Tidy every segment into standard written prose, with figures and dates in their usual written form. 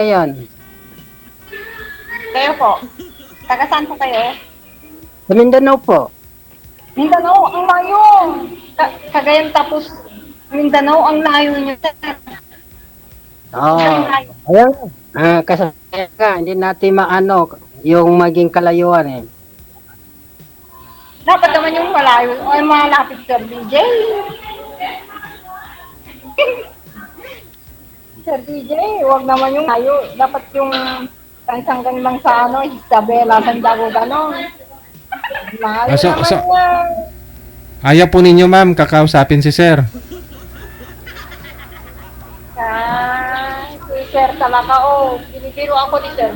ngayon? Kayo po. Taga saan po kayo? Sa Mindanao po. Mindanao, ang layo. Cagayan tapos Mindanao, ang layo niyo. Ang Oo. layo. Ayan. Kasi nga, hindi natin maano yung maging kalayuan eh. Dapat naman yung malayo. Ay, malapit Sir DJ. Sir DJ, huwag naman yung layo. Dapat yung hanggang lang sa Isabela, Santiago, gano'n. Layo So, naman so, yan. ayaw po ninyo, ma'am, kakausapin si sir. Si Sir talaga, binibiro ako ni Sir.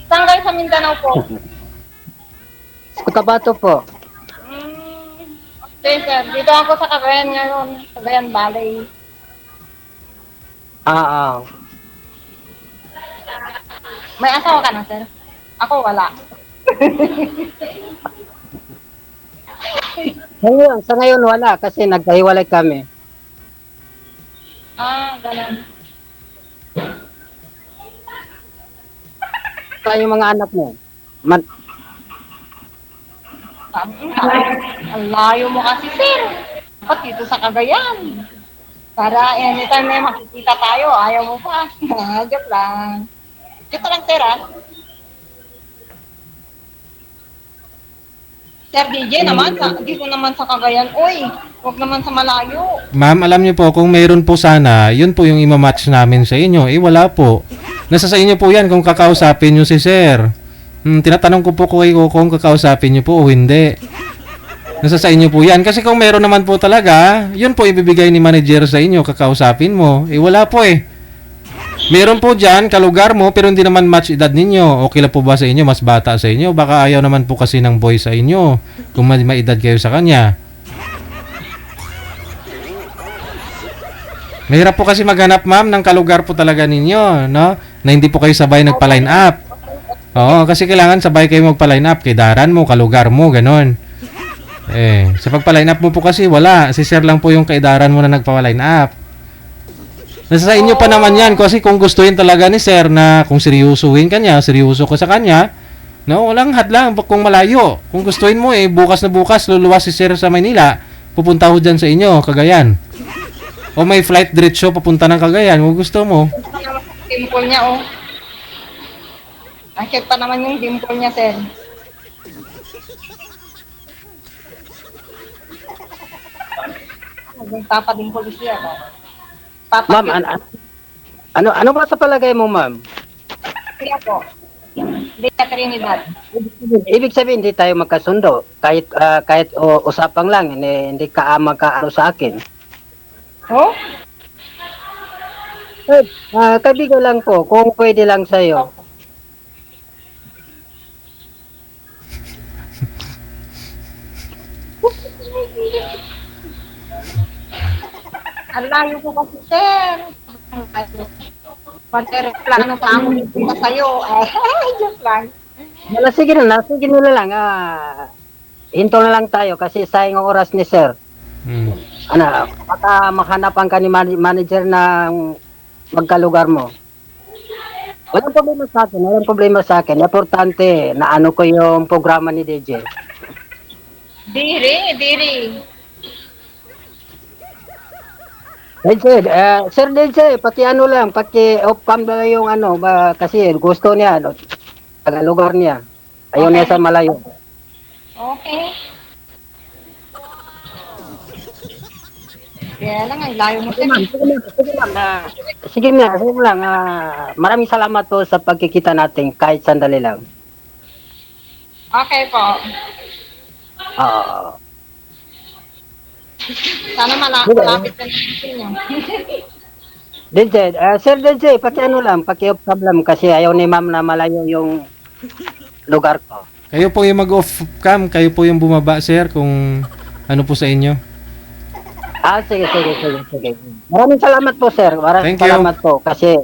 Saan kayo sa Mindanao po? Sa Cotabato po. Okay, Sir. Dito ako sa Cagayan ngayon. Cagayan Valley. Ah. May asawa ka na, Sir? Ako, wala. Sa ngayon wala kasi nagkahiwalay kami. Ganun. Saan yung mga anak mo? Ang layo mo kasi, Sir. Dapat dito sa Cagayan. Para anytime may makikita tayo, ayaw mo pa. Joke lang. Dito lang, Sir, Sir DJ naman, dito naman sa Cagayan. Uy, huwag naman sa malayo. Ma'am, alam niyo po, kung mayroon po sana, yun po yung imamatch namin sa inyo. Eh, wala po. Nasa sa inyo po yan kung kakausapin niyo si sir. Tinatanong ko po kayo kung kakausapin niyo po o hindi. Nasa sa inyo po yan. Kasi kung mayroon naman po talaga, yun po ibibigay ni manager sa inyo, kakausapin mo. Eh, wala po eh. Meron po dyan, kalugar mo, pero hindi naman match edad ninyo. Okay lang po ba sa inyo? Mas bata sa inyo? Baka ayaw naman po kasi ng boy sa inyo. Kung may edad kayo sa kanya. Mahirap po kasi maghanap, ma'am, ng kalugar po talaga ninyo, no? Na hindi po kayo sabay nagpa-line up. Oo, kasi kailangan sabay kayo magpa-line up. Kay daran mo, kalugar mo, ganon. Sa pagpa-line up mo po kasi, wala. Si sir lang po yung kaidaran mo na nagpa-line up. Nasa sa inyo pa naman yan kasi kung gustuin talaga ni sir na kung seryosohin kanya, seryoso ko sa kanya, no, walang hadlang kung malayo. Kung gustuin mo bukas na bukas luluwas si sir sa Manila, pupunta ho dyan sa inyo, Cagayan. O may flight diretso papunta ng Cagayan, kung gusto mo. Dimple niya, Ang cute pa naman yung dimple niya, Sir. Nagpapadimpol siya, Ma'am, ano ba sa palagay mo, ma'am? Siya po. Dita Trinidad. Ibig sabihin hindi tayo magkasundo. Kahit usapang lang, hindi ka magkaano sa akin. Oh? Kaibigan lang po, kung pwede lang sa'yo. Ang layo ko kasi, Sir. Magreklamo pa ako dito sa'yo. Joke lang. Sige na lang. Hinto na lang tayo kasi sayang ang oras ni sir. Baka mahanapan ka ni manager ng magkalugar mo. Walang problema sa akin. Importante na ano ko yung programa ni DJ. Diri. DJ, Sir DJ, paki-off cam na yung kasi gusto niya, taga-lugar niya. Ayaw niya sa malayo. Okay. Kaya lang, ang layo mo, Sir. Sige lang. Maraming salamat po sa pagkikita natin kahit sandali lang. Okay po. Sana malapit ka na DJ, Sir DJ, paki-off cam lang kasi ayaw ni ma'am na malayo yung lugar ko. Kayo po yung mag-off cam, kayo po yung bumaba, sir, kung ano po sa inyo. Sige. Maraming salamat po, sir. Maraming salamat po kasi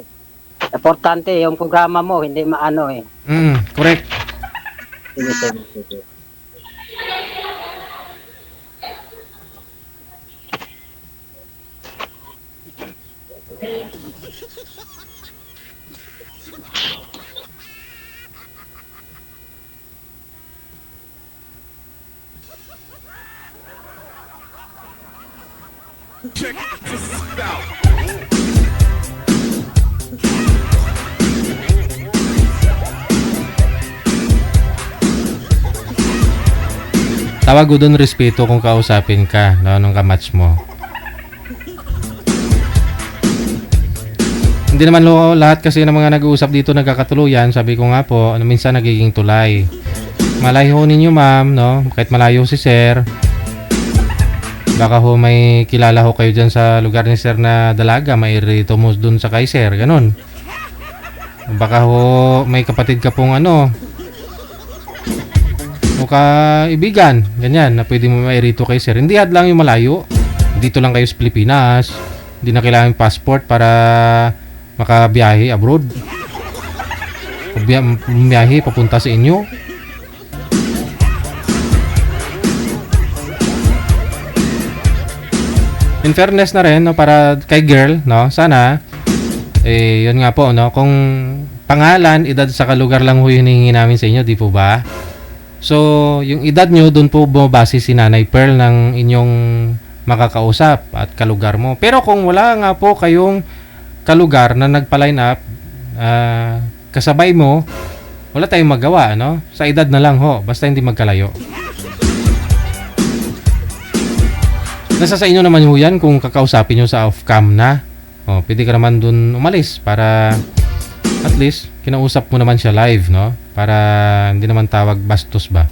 importante yung programa mo, hindi maano eh. Correct. Sige. Tawag ko doon respeto kung kausapin ka, no, nung kamatch mo. Hindi naman lahat kasi ng mga nag-uusap dito nagkakatuluyan. Sabi ko nga po, minsan nagiging tulay. Malayo ninyo ma'am, no? Kahit malayo si sir. Baka ho may kilala ho kayo dyan sa lugar ni sir na dalaga. Mairito mo dun sa kay sir, ganun. Baka ho may kapatid ka pong ano, o kaibigan, ganyan, na pwede mo mairito kay sir. Hindi hadlang yung malayo. Dito lang kayo sa Pilipinas. Hindi na kailangan yung passport para makabiyahe abroad. Biyahe papunta sa inyo. In fairness na rin, no, para kay girl, no, sana yun nga po, no, kung pangalan, edad sa lugar lang ho yung hinihingi namin sa inyo, di po ba? So, yung edad nyo, dun po bumabase si Nanay Pearl ng inyong makakausap at kalugar mo. Pero kung wala nga po kayong kalugar na nagpa-line up, kasabay mo, wala tayong magawa, no? Sa edad na lang ho, basta hindi magkalayo. Nasa sa inyo naman ho yan kung kakausapin nyo sa off-cam na. O, pwede ka naman dun umalis para at least kinausap mo naman siya live, no? Para hindi naman tawag bastos ba.